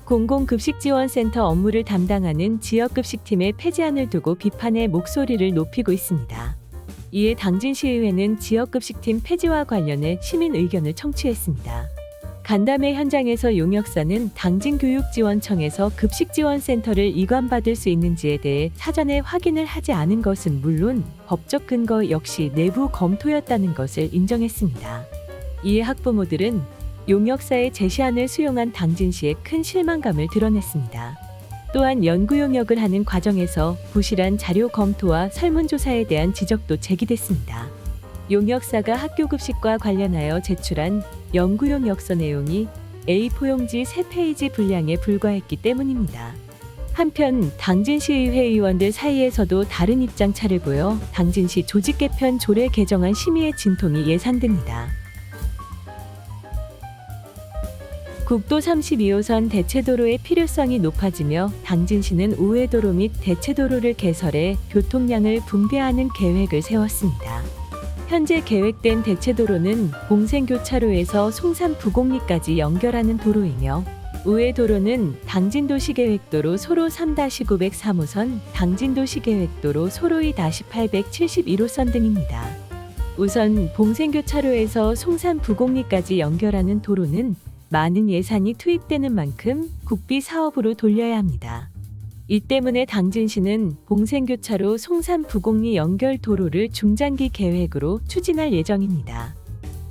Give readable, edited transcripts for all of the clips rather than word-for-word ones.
공공급식지원센터 업무를 담당하는 지역급식팀의 폐지안을 두고 비판의 목소리를 높이고 있습니다. 이에 당진시의회는 지역급식팀 폐지와 관련해 시민 의견을 청취했습니다. 간담회 현장에서 용역사는 당진교육지원청에서 급식지원센터를 이관받을 수 있는지에 대해 사전에 확인을 하지 않은 것은 물론 법적 근거 역시 내부 검토였다는 것을 인정했습니다. 이에 학부모들은 용역사의 제시안을 수용한 당진시에 큰 실망감을 드러냈습니다. 또한 연구용역을 하는 과정에서 부실한 자료 검토와 설문조사에 대한 지적도 제기됐습니다. 용역사가 학교급식과 관련하여 제출한 연구용 역서 내용이 A4용지 3페이지 분량에 불과했기 때문입니다. 한편 당진시의회 의원들 사이에서도 다른 입장차를 보여 당진시 조직 개편 조례 개정안 심의의 진통이 예상됩니다. 국도 32호선 대체도로의 필요성이 높아지며 당진시는 우회도로 및 대체도로를 개설해 교통량을 분배하는 계획을 세웠습니다. 현재 계획된 대체도로는 봉생교차로에서 송산 부곡리까지 연결하는 도로이며 우회도로는 당진도시계획도로 소로 3-903호선, 당진도시계획도로 소로 2-871호선 등입니다. 우선 봉생교차로에서 송산 부곡리까지 연결하는 도로는 많은 예산이 투입되는 만큼 국비 사업으로 돌려야 합니다. 이 때문에 당진시는 봉생교차로 송산 부곡리 연결 도로를 중장기 계획으로 추진할 예정입니다.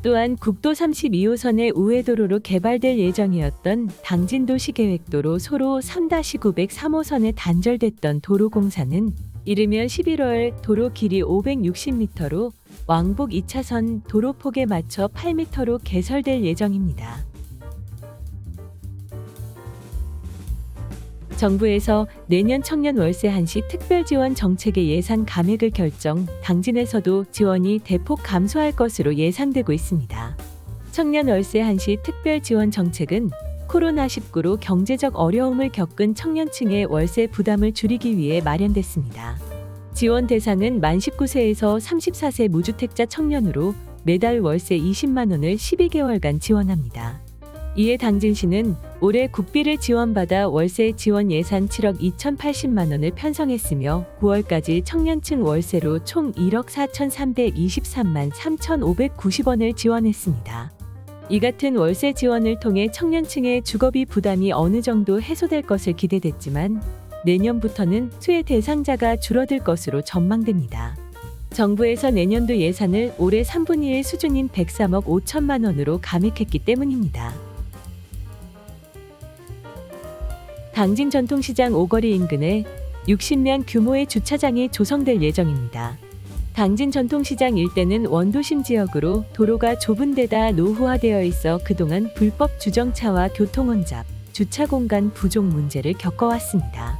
또한 국도 32호선의 우회도로로 개발될 예정이었던 당진도시계획도로 소로 3-903호선에 단절됐던 도로 공사는 이르면 11월 도로 길이 560m로 왕복 2차선 도로폭에 맞춰 8m로 개설될 예정입니다. 정부에서 내년 청년 월세 한시 특별지원 정책의 예산 감액을 결정, 당진에서도 지원이 대폭 감소할 것으로 예상되고 있습니다. 청년 월세 한시 특별지원 정책은 코로나19로 경제적 어려움을 겪은 청년층의 월세 부담을 줄이기 위해 마련됐습니다. 지원 대상은 만 19세에서 34세 무주택자 청년으로 매달 월세 20만 원을 12개월간 지원합니다. 이에 당진시는 올해 국비를 지원받아 월세 지원 예산 7억 2,080만 원을 편성했으며 9월까지 청년층 월세로 총 1억 4,323만 3,590원을 지원했습니다. 이 같은 월세 지원을 통해 청년층의 주거비 부담이 어느 정도 해소될 것을 기대됐지만 내년부터는 수혜 대상자가 줄어들 것으로 전망됩니다. 정부에서 내년도 예산을 올해 3분의 1 수준인 103억 5천만 원으로 감액했기 때문입니다. 당진 전통시장 오거리 인근에 60면 규모의 주차장이 조성될 예정입니다. 당진 전통시장 일대는 원도심 지역으로 도로가 좁은 데다 노후화되어 있어 그동안 불법 주정차와 교통혼잡, 주차 공간 부족 문제를 겪어왔습니다.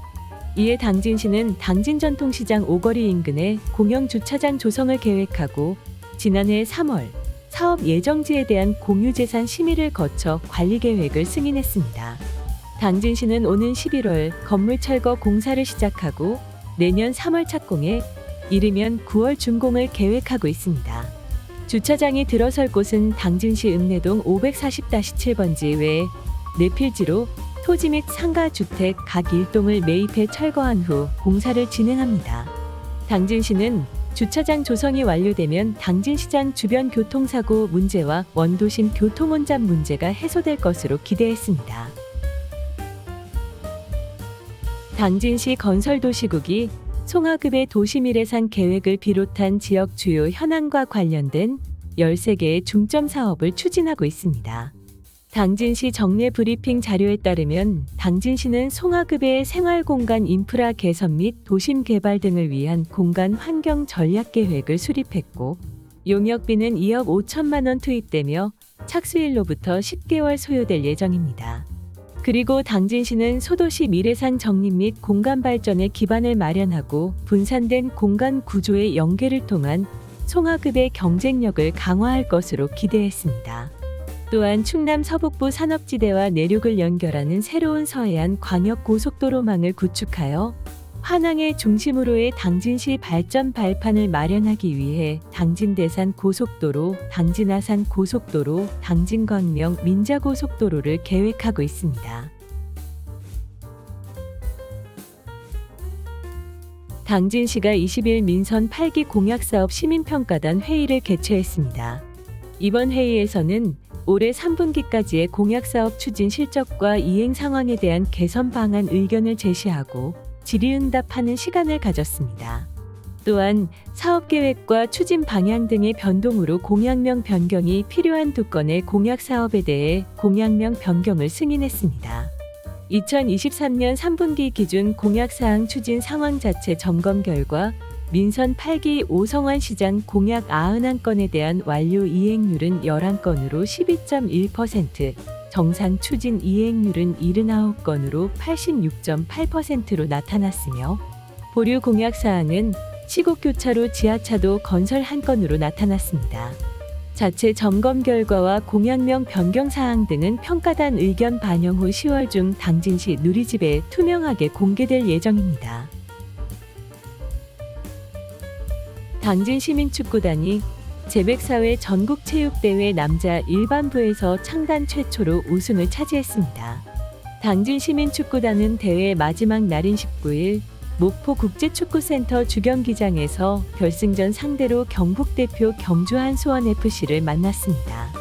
이에 당진시는 당진 전통시장 오거리 인근에 공영 주차장 조성을 계획하고 지난해 3월 사업 예정지에 대한 공유재산 심의를 거쳐 관리 계획을 승인했습니다. 당진시는 오는 11월 건물 철거 공사를 시작하고 내년 3월 착공해 이르면 9월 준공을 계획하고 있습니다. 주차장이 들어설 곳은 당진시 읍내동 540-7번지 외에 내필지로 토지 및 상가주택 각 1동을 매입해 철거한 후 공사를 진행합니다. 당진시는 주차장 조성이 완료되면 당진시장 주변 교통사고 문제와 원도심 교통혼잡 문제가 해소될 것으로 기대했습니다. 당진시 건설도시국이 송화급의 도시미래상 계획을 비롯한 지역 주요 현안과 관련된 13개의 중점 사업을 추진하고 있습니다. 당진시 정례 브리핑 자료에 따르면 당진시는 송화급의 생활공간 인프라 개선 및 도심 개발 등을 위한 공간 환경 전략 계획을 수립했고 용역비는 2억 5천만 원 투입되며 착수일로부터 10개월 소요될 예정입니다. 그리고 당진시는 소도시 미래상 정립 및 공간 발전의 기반을 마련하고 분산된 공간 구조의 연계를 통한 송화급의 경쟁력을 강화할 것으로 기대했습니다. 또한 충남 서북부 산업지대와 내륙을 연결하는 새로운 서해안 광역고속도로망을 구축하여 환항의 중심으로의 당진시 발전 발판을 마련하기 위해 당진대산 고속도로, 당진아산 고속도로, 당진광명 민자고속도로를 계획하고 있습니다. 당진시가 20일 민선 8기 공약사업 시민평가단 회의를 개최했습니다. 이번 회의에서는 올해 3분기까지의 공약사업 추진 실적과 이행 상황에 대한 개선 방안 의견을 제시하고 질의응답하는 시간을 가졌습니다. 또한 사업계획과 추진 방향 등의 변동으로 공약명 변경이 필요한 2건의 공약사업에 대해 공약명 변경을 승인했습니다. 2023년 3분기 기준 공약사항 추진 상황 자체 점검 결과 민선 8기 오성환 시장 공약 91건에 대한 완료 이행률은 11건으로 12.1%, 정상 추진 이행률은 79건으로 86.8%로 나타났으며 보류 공약사항은 시곡교차로 지하차도 건설 1건으로 나타났습니다. 자체 점검 결과와 공약명 변경 사항 등은 평가단 의견 반영 후 10월 중 당진시 누리집에 투명하게 공개될 예정입니다. 당진시민축구단이 제백사회 전국체육대회 남자 일반부에서 창단 최초로 우승을 차지했습니다. 당진시민축구단은 대회 마지막 날인 19일 목포국제축구센터 주경기장에서 결승전 상대로 경북대표 경주한 수원FC를 만났습니다.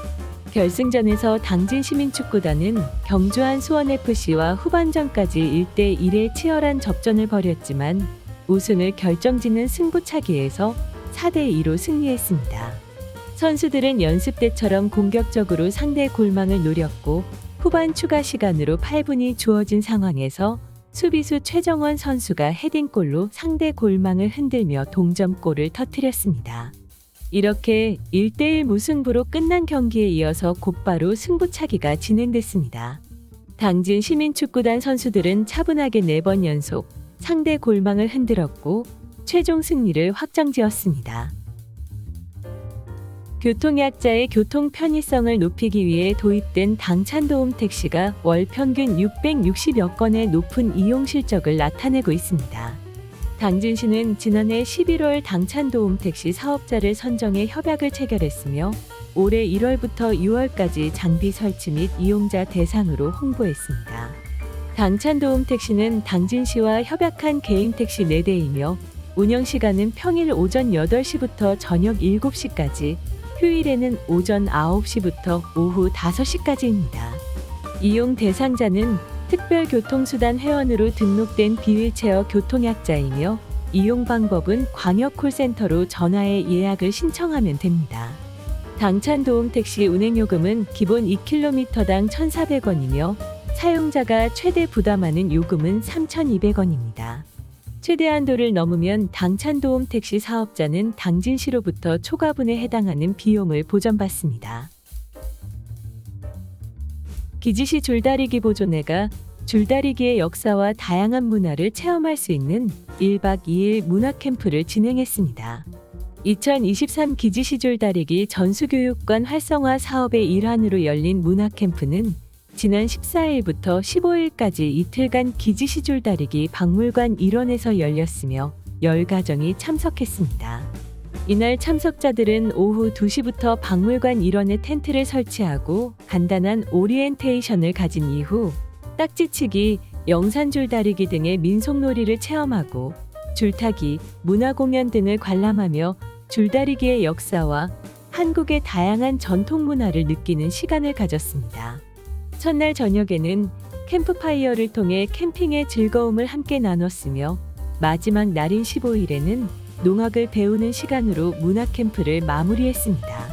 결승전에서 당진시민축구단은 경주한 수원FC와 후반전까지 1대1의 치열한 접전을 벌였지만 우승을 결정짓는 승부차기에서 4대2로 승리했습니다. 선수들은 연습 때처럼 공격적으로 상대 골망을 노렸고 후반 추가 시간으로 8분이 주어진 상황에서 수비수 최정원 선수가 헤딩골로 상대 골망을 흔들며 동점골을 터뜨렸습니다. 이렇게 1대1 무승부로 끝난 경기에 이어서 곧바로 승부차기가 진행됐습니다. 당진 시민축구단 선수들은 차분하게 4번 연속 상대 골망을 흔들었고 최종 승리를 확정지었습니다. 교통약자의 교통 편의성을 높이기 위해 도입된 당찬도움 택시가 월 평균 660여 건의 높은 이용 실적을 나타내고 있습니다. 당진시는 지난해 11월 당찬도움 택시 사업자를 선정해 협약을 체결했으며 올해 1월부터 6월까지 장비 설치 및 이용자 대상으로 홍보했습니다. 당찬도움 택시는 당진시와 협약한 개인 택시 4대이며 운영시간은 평일 오전 8시부터 저녁 7시까지, 휴일에는 오전 9시부터 오후 5시까지입니다. 이용 대상자는 특별교통수단 회원으로 등록된 비휠체어 교통약자이며 이용 방법은 광역 콜센터로 전화해 예약을 신청하면 됩니다. 당찬도움 택시 운행요금은 기본 2km당 1,400원이며 사용자가 최대 부담하는 요금은 3,200원입니다. 최대 한도를 넘으면 당찬도움 택시 사업자는 당진시로부터 초과분에 해당하는 비용을 보전받습니다. 기지시 줄다리기 보존회가 줄다리기의 역사와 다양한 문화를 체험할 수 있는 1박 2일 문화캠프를 진행했습니다. 2023 기지시 줄다리기 전수교육관 활성화 사업의 일환으로 열린 문화캠프는 지난 14일부터 15일까지 이틀간 기지시 줄다리기 박물관 일원에서 열렸으며 10가정이 참석했습니다. 이날 참석자들은 오후 2시부터 박물관 일원에 텐트를 설치하고 간단한 오리엔테이션을 가진 이후 딱지치기, 영산줄다리기 등의 민속놀이를 체험하고 줄타기, 문화공연 등을 관람하며 줄다리기의 역사와 한국의 다양한 전통 문화를 느끼는 시간을 가졌습니다. 첫날 저녁에는 캠프파이어를 통해 캠핑의 즐거움을 함께 나눴으며 마지막 날인 15일에는 농악을 배우는 시간으로 문화캠프를 마무리했습니다.